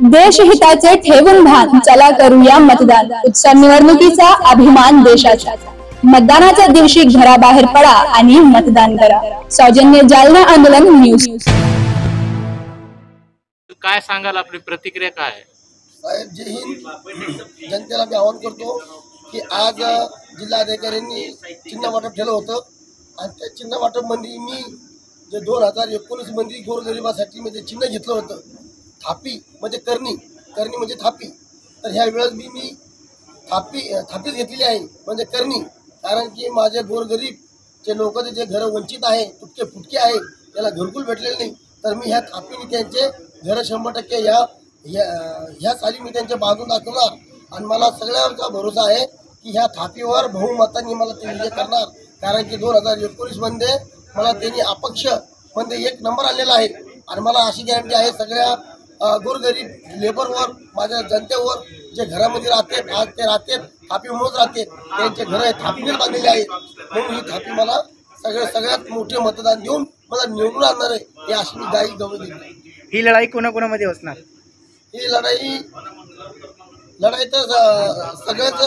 देशहिताचे ठेवून भान, चला करूया मतदान. उत्सव निवडणुकीचा अभिमान देशाचा. मतदानाच्या दिवशी घराबाहेर पडा आणि मतदान करा. सौजन्य जालना आंदोलन न्यूज. काय सांगाल, आपली प्रतिक्रिया काय आहे? साहेब, जय हिंद. जनतेला मी आवाहन करतो की आज जिल्हाधिकाऱ्यांनी चिन्ह वाटप केलं होतं आणि त्या चिन्ह वाटपमध्ये मी जे 2019 मध्ये गोरगरिबासाठी मी ते चिन्ह घेतलं होतं, थापी म्हणजे करणी म्हणजे थापी. तर ह्या वेळेस मी थापीच घेतलेली आहे म्हणजे करणी. कारण की माझे गोरगरीब जे लोक जे घरं वंचित आहे, तुटके फुटके आहे, त्याला घरकुल भेटलेले नाही, तर मी ह्या थापीने त्यांचे घरं 100% ह्या साली मी त्यांचे बांधून दाखवणार. आणि मला सगळ्यांचा भरोसा आहे की ह्या थापीवर बहुमतांनी मला ते विजय करणार. कारण की 2019 मध्ये मला त्यांनी अपक्ष मध्ये 1 नंबर आलेला आहे. आणि मला अशी गॅरंटी आहे सगळ्या गोरगरीब लेबरवर, माझ्या जनतेवर जे घरामध्ये राहते, आज ते राहते थापीमुळेच राहते, त्यांचे घरं थापीने बांधलेले आहेत. म्हणून ही थापी मला सगळ्यात मोठे मतदान देऊन मला निवडून आणणार आहे, हे अशी मी गाई गवळ देतो. ही लढाई कोणाकोणामध्ये असणार? ही लढाई तर सगळेच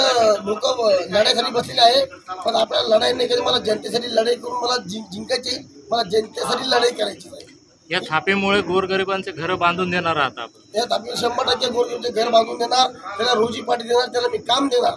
लोक लढाईसाठी बसलेले आहे, पण आपल्याला लढाई नाही कधी. मला जनतेसाठी लढाई करून मला जिंकायची, मला जनतेसाठी लढाई करायची आहे. या थापीमुळे गोरगरिबांचे घर बांधून देणार आहात आपण? या थापी 100% गोरगरिबांचे घर बांधून देणार, त्याला रोजी पाठी देणार, त्याला मी काम देणार.